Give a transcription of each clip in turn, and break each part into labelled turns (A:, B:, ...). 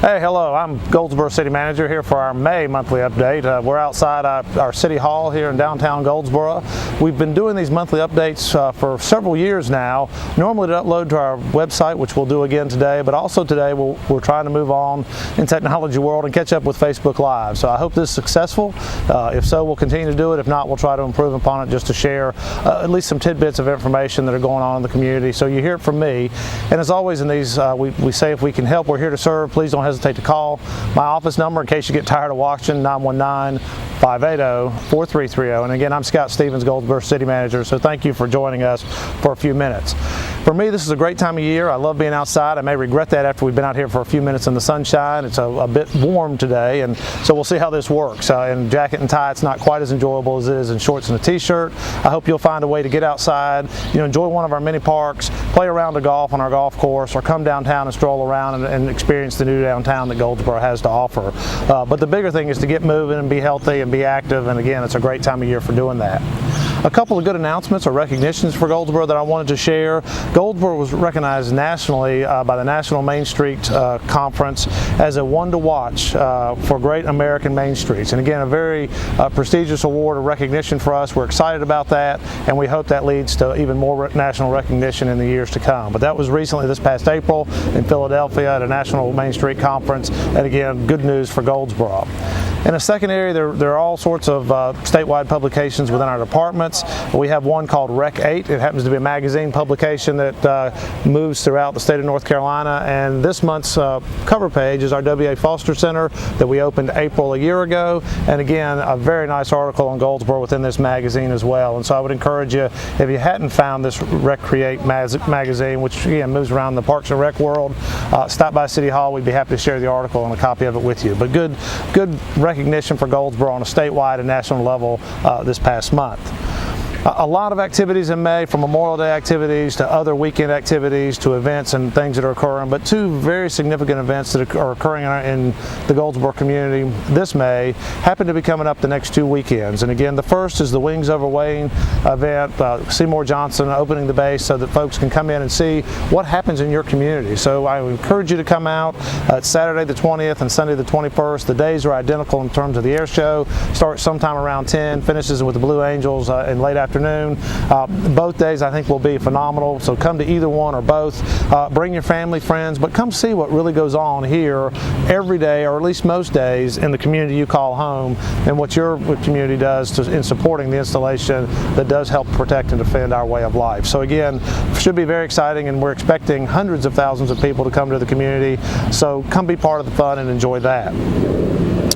A: Hey, hello, I'm Goldsboro City Manager here for our May monthly update. We're outside our City Hall here in downtown Goldsboro. We've been doing these monthly updates for several years now, normally to upload to our website, which we'll do again today, but also today we're trying to move on in technology world and catch up with Facebook Live. So I hope this is successful. If so, we'll continue to do it. If not, we'll try to improve upon it just to share at least some tidbits of information that are going on in the community. So you hear it from me. And as always in these, we say if we can help, we're here to serve. Please don't hesitate to call. My office number, in case you get tired of watching, 919-580-4330. And again, I'm Scott Stevens, Goldsboro City Manager, so thank you for joining us for a few minutes. For me, this is a great time of year. I love being outside. I may regret that after we've been out here for a few minutes in the sunshine. It's a bit warm today, and so we'll see how this works. In jacket and tie, it's not quite as enjoyable as it is in shorts and a t-shirt. I hope you'll find a way to get outside, enjoy one of our mini parks, play around the golf on our golf course, or come downtown and stroll around and experience the new downtown that Goldsboro has to offer. But the bigger thing is to get moving and be healthy and be active, and again, it's a great time of year for doing that. A couple of good announcements or recognitions for Goldsboro that I wanted to share. Goldsboro was recognized nationally by the National Main Street Conference as a one to watch for great American Main Streets. And again, a very prestigious award of recognition for us. We're excited about that, and we hope that leads to even more national recognition in the years to come. But that was recently this past April in Philadelphia at a National Main Street Conference, and again, good news for Goldsboro. In a second area, there are all sorts of statewide publications within our departments. We have one called Rec 8. It happens to be a magazine publication that moves throughout the state of North Carolina, and this month's cover page is our W.A. Foster Center that we opened April a year ago, and again, a very nice article on Goldsboro within this magazine as well. And so I would encourage you, if you hadn't found this Rec Create magazine, which again moves around the Parks and Rec world, stop by City Hall. We'd be happy to share the article and a copy of it with you. But good recognition for Goldsboro on a statewide and national level this past month. A lot of activities in May, from Memorial Day activities to other weekend activities to events and things that are occurring, but two very significant events that are occurring in the Goldsboro community this May happen to be coming up the next 2 weekends. And again, the first is the Wings Over Wayne event, Seymour Johnson opening the base so that folks can come in and see what happens in your community. So I encourage you to come out. It's Saturday the 20th and Sunday the 21st. The days are identical in terms of the air show. Starts sometime around 10, finishes with the Blue Angels in late afternoon. Both days I think will be phenomenal, so come to either one or both. Bring your family, friends, but come see what really goes on here every day, or at least most days, in the community you call home, and what your community does in supporting the installation that does help protect and defend our way of life. So again, should be very exciting, and we're expecting hundreds of thousands of people to come to the community, so come be part of the fun and enjoy that.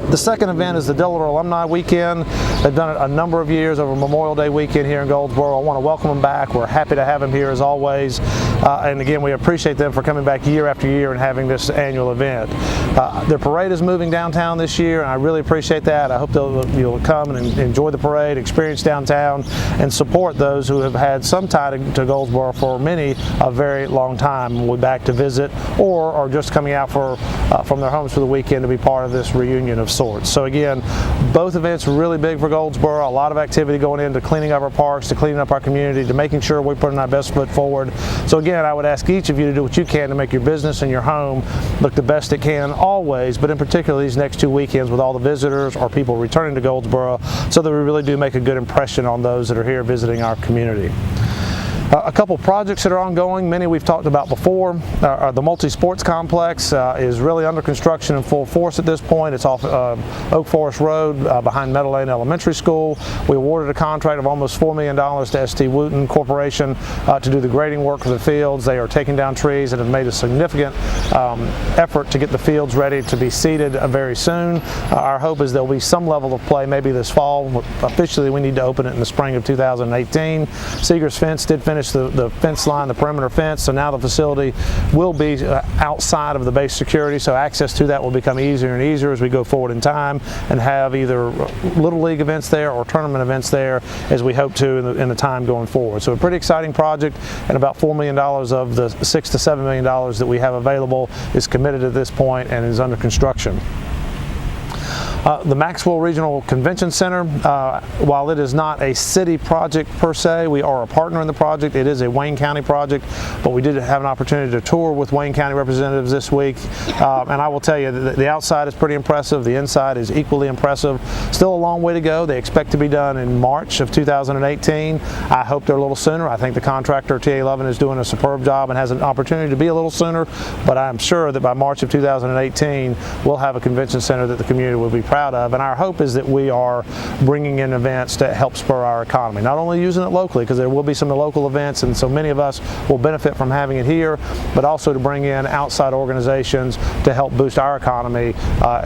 A: The second event is the Delaware Alumni Weekend. They've done it a number of years over Memorial Day weekend here in Goldsboro. I want to welcome them back. We're happy to have them here as always. And again, we appreciate them for coming back year after year and having this annual event. Their parade is moving downtown this year, and I really appreciate that. I hope you'll come and enjoy the parade, experience downtown, and support those who have had some tie to Goldsboro for many a very long time. We'll be back to visit or are just coming out from their homes for the weekend to be part of this reunion of sorts. So again, both events are really big for Goldsboro. A lot of activity going into cleaning up our parks, to cleaning up our community, to making sure we're putting our best foot forward. So again, I would ask each of you to do what you can to make your business and your home look the best it can always, but in particular these next 2 weekends with all the visitors or people returning to Goldsboro, so that we really do make a good impression on those that are here visiting our community. A couple projects that are ongoing, many we've talked about before. The multi-sports complex is really under construction in full force at this point. It's off Oak Forest Road behind Meadow Lane Elementary School. We awarded a contract of almost $4 million to ST Wooten Corporation to do the grading work for the fields. They are taking down trees and have made a significant effort to get the fields ready to be seeded very soon. Our hope is there'll be some level of play maybe this fall. Officially, we need to open it in the spring of 2018. Seeger's Fence did finish the fence line, the perimeter fence, so now the facility will be outside of the base security, so access to that will become easier and easier as we go forward in time and have either Little League events there or tournament events there, as we hope to in the time going forward. So a pretty exciting project, and about $4 million of the $6 to $7 million that we have available is committed at this point and is under construction. The Maxwell Regional Convention Center, while it is not a city project per se, we are a partner in the project. It is a Wayne County project, but we did have an opportunity to tour with Wayne County representatives this week, and I will tell you that the outside is pretty impressive. The inside is equally impressive. Still a long way to go. They expect to be done in March of 2018. I hope they're a little sooner. I think the contractor, TA Lovin, is doing a superb job and has an opportunity to be a little sooner, but I'm sure that by March of 2018, we'll have a convention center that the community will be proud of, and our hope is that we are bringing in events to help spur our economy, not only using it locally, because there will be some local events and so many of us will benefit from having it here, but also to bring in outside organizations to help boost our economy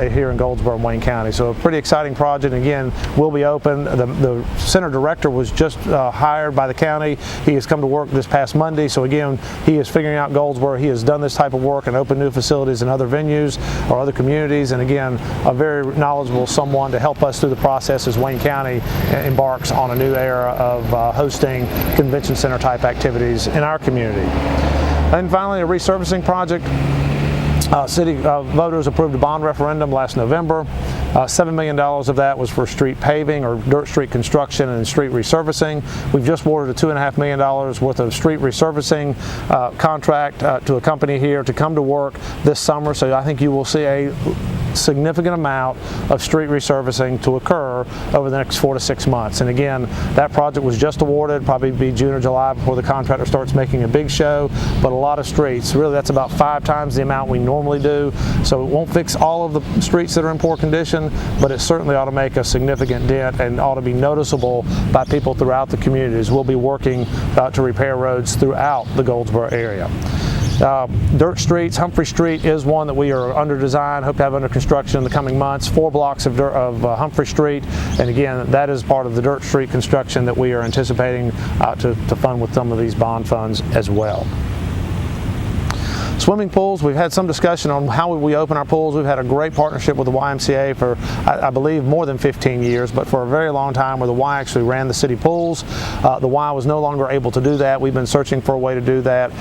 A: here in Goldsboro and Wayne County. So a pretty exciting project. Again, will be open. The center director was just hired by the county. He has come to work this past Monday, so again, he is figuring out Goldsboro. He has done this type of work and opened new facilities in other venues or other communities, and again, a very knowledgeable someone to help us through the process as Wayne County embarks on a new era of hosting convention center type activities in our community. And finally, a resurfacing project. City voters approved a bond referendum last November. $7 million of that was for street paving or dirt street construction and street resurfacing. We've just awarded a $2.5 million worth of street resurfacing contract to a company here to come to work this summer. So I think you will see a significant amount of street resurfacing to occur over the next 4 to 6 months. And again, that project was just awarded, probably be June or July before the contractor starts making a big show, but a lot of streets. Really, that's about 5 times the amount we normally do. So it won't fix all of the streets that are in poor condition, but it certainly ought to make a significant dent and ought to be noticeable by people throughout the communities. We'll be working to repair roads throughout the Goldsboro area. Dirt streets, Humphrey Street is one that we are under design, hope to have under construction in the coming months. 4 blocks of Humphrey Street, and again, that is part of the dirt street construction that we are anticipating to fund with some of these bond funds as well. Swimming pools, we've had some discussion on how we open our pools. We've had a great partnership with the YMCA for, I believe, more than 15 years, but for a very long time where the Y actually ran the city pools. The Y was no longer able to do that. We've been searching for a way to do that,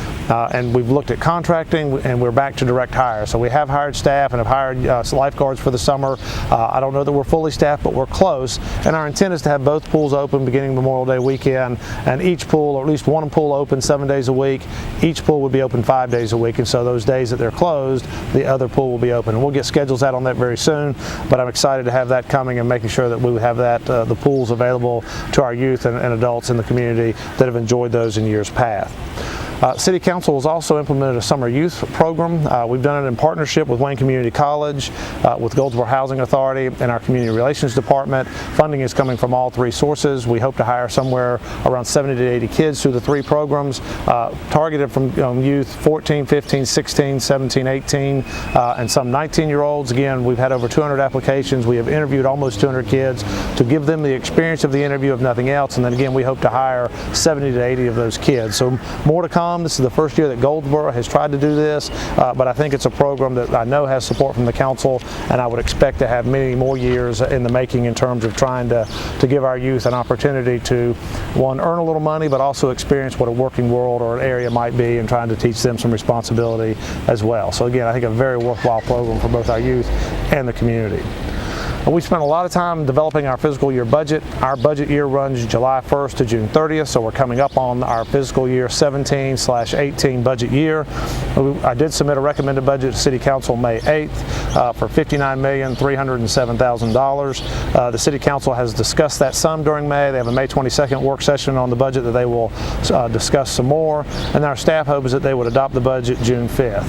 A: and we've looked at contracting, and we're back to direct hire. So we have hired staff and have hired lifeguards for the summer. I don't know that we're fully staffed, but we're close, and our intent is to have both pools open beginning Memorial Day weekend, and each pool, or at least one pool, open 7 days a week. Each pool would be open 5 days a week, and so those days that they're closed, the other pool will be open. And we'll get schedules out on that very soon, but I'm excited to have that coming and making sure that we have that the pools available to our youth and adults in the community that have enjoyed those in years past. City Council has also implemented a summer youth program. We've done it in partnership with Wayne Community College, with Goldsboro Housing Authority, and our Community Relations Department. Funding is coming from all 3 sources. We hope to hire somewhere around 70 to 80 kids through the 3 programs, targeted from youth 14, 15, 16, 17, 18, and some 19-year-olds. Again, we've had over 200 applications. We have interviewed almost 200 kids to give them the experience of the interview, if nothing else, and then again, we hope to hire 70 to 80 of those kids. So more to come. This is the first year that Goldsboro has tried to do this, but I think it's a program that I know has support from the council, and I would expect to have many more years in the making in terms of trying to give our youth an opportunity to, one, earn a little money, but also experience what a working world or an area might be, and trying to teach them some responsibility as well. So again, I think a very worthwhile program for both our youth and the community. We spent a lot of time developing our fiscal year budget. Our budget year runs July 1st to June 30th, so we're coming up on our fiscal year 17/18 budget year. I did submit a recommended budget to City Council May 8th for $59,307,000. The City Council has discussed that some during May. They have a May 22nd work session on the budget that they will discuss some more, and our staff hope is that they would adopt the budget June 5th.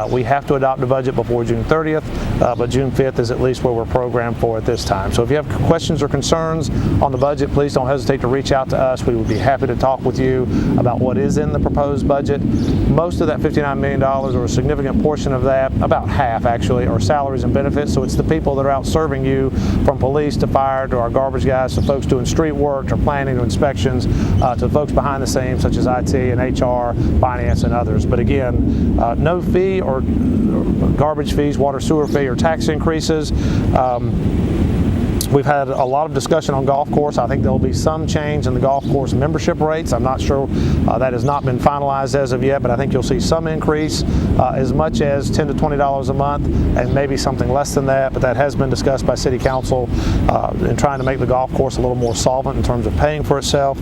A: We have to adopt the budget before June 30th, but June 5th is at least where we're programmed for at this time. So if you have questions or concerns on the budget, please don't hesitate to reach out to us. We would be happy to talk with you about what is in the proposed budget. Most of that $59 million, or a significant portion of that, about half actually, are salaries and benefits. So it's the people that are out serving you, from police to fire to our garbage guys to folks doing street work to planning to inspections to folks behind the scenes such as IT and HR, finance, and others. But again, no fee or garbage fees, water sewer fee, or tax increases. We've had a lot of discussion on golf course. I think there will be some change in the golf course membership rates. I'm not sure that has not been finalized as of yet, but I think you'll see some increase, as much as $10 to $20 a month, and maybe something less than that, but that has been discussed by City Council in trying to make the golf course a little more solvent in terms of paying for itself.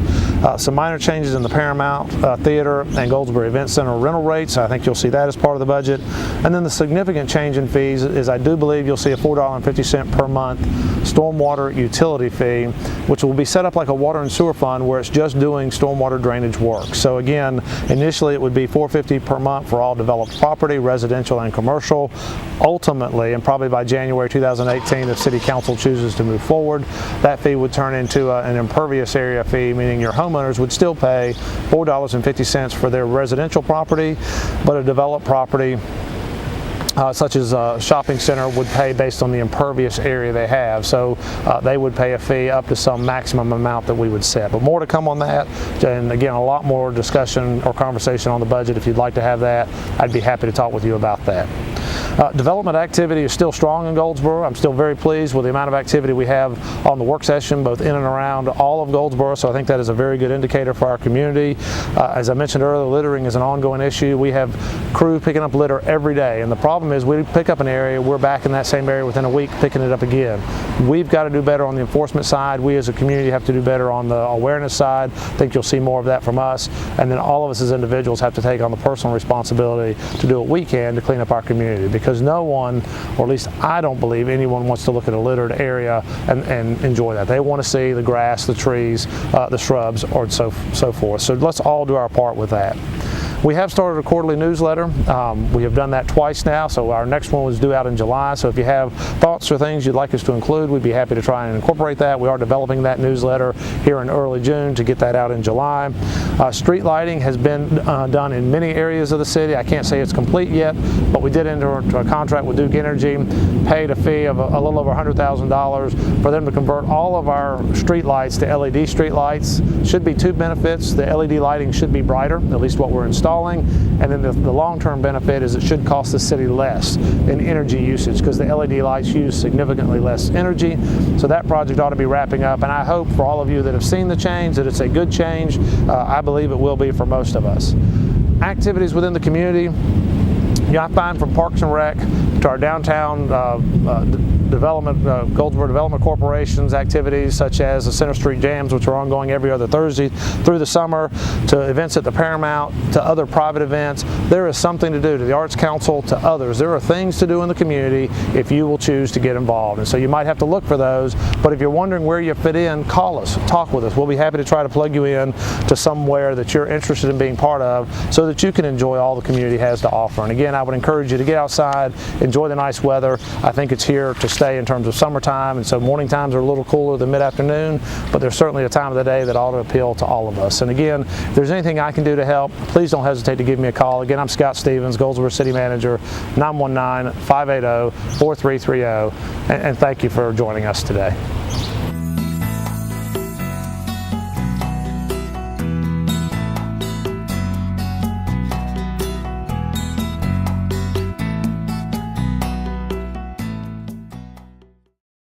A: Some minor changes in the Paramount Theater and Goldsboro Event Center rental rates. I think you'll see that as part of the budget. And then the significant change in fees is I do believe you'll see a $4.50 per month stormwater utility fee, which will be set up like a water and sewer fund where it's just doing stormwater drainage work. So again, initially it would be $4.50 per month for all developed property, residential and commercial. Ultimately, and probably by January 2018, if City Council chooses to move forward, that fee would turn into an impervious area fee, meaning your homeowners would still pay $4.50 for their residential property, but a developed property such as a shopping center would pay based on the impervious area they have. So they would pay a fee up to some maximum amount that we would set. But more to come on that, and again, a lot more discussion or conversation on the budget. If you'd like to have that, I'd be happy to talk with you about that. Development activity is still strong in Goldsboro. I'm still very pleased with the amount of activity we have on the work session, both in and around all of Goldsboro, so I think that is a very good indicator for our community. As I mentioned earlier, littering is an ongoing issue. We have crew picking up litter every day, and the problem is we pick up an area, we're back in that same area within a week picking it up again. We've got to do better on the enforcement side. We as a community have to do better on the awareness side. I think you'll see more of that from us, and then all of us as individuals have to take on the personal responsibility to do what we can to clean up our community, because no one, or at least I don't believe anyone, wants to look at a littered area and enjoy that. They want to see the grass, the trees, the shrubs, or so forth. So let's all do our part with that. We have started a quarterly newsletter. We have done that twice now, so our next one was due out in July. So if you have thoughts or things you'd like us to include, we'd be happy to try and incorporate that. We are developing that newsletter here in early June to get that out in July. Street lighting has been done in many areas of the city. I can't say it's complete yet, but we did enter into a contract with Duke Energy, paid a fee of a little over $100,000 for them to convert all of our street lights to LED street lights. Should be two benefits. The LED lighting should be brighter, at least what we're installing. And then the long-term benefit is it should cost the city less in energy usage, because the LED lights use significantly less energy. So that project ought to be wrapping up, and I hope for all of you that have seen the change that it's a good change. I believe it will be for most of us. Activities within the community. I find from Parks and Rec to our downtown development, Goldsboro Development Corporation's activities, such as the Center Street Jams, which are ongoing every other Thursday through the summer, to events at the Paramount, to other private events. There is something to do, to the Arts Council, to others. There are things to do in the community if you will choose to get involved. And so you might have to look for those, but if you're wondering where you fit in, call us, talk with us. We'll be happy to try to plug you in to somewhere that you're interested in being part of, so that you can enjoy all the community has to offer. And again, I would encourage you to get outside, enjoy the nice weather. I think it's here to stay in terms of summertime, and so morning times are a little cooler than mid-afternoon, but there's certainly a time of the day that ought to appeal to all of us. And again, if there's anything I can do to help, please don't hesitate to give me a call. Again, I'm Scott Stevens, Goldsboro City Manager, 919-580-4330, and thank you for joining us today.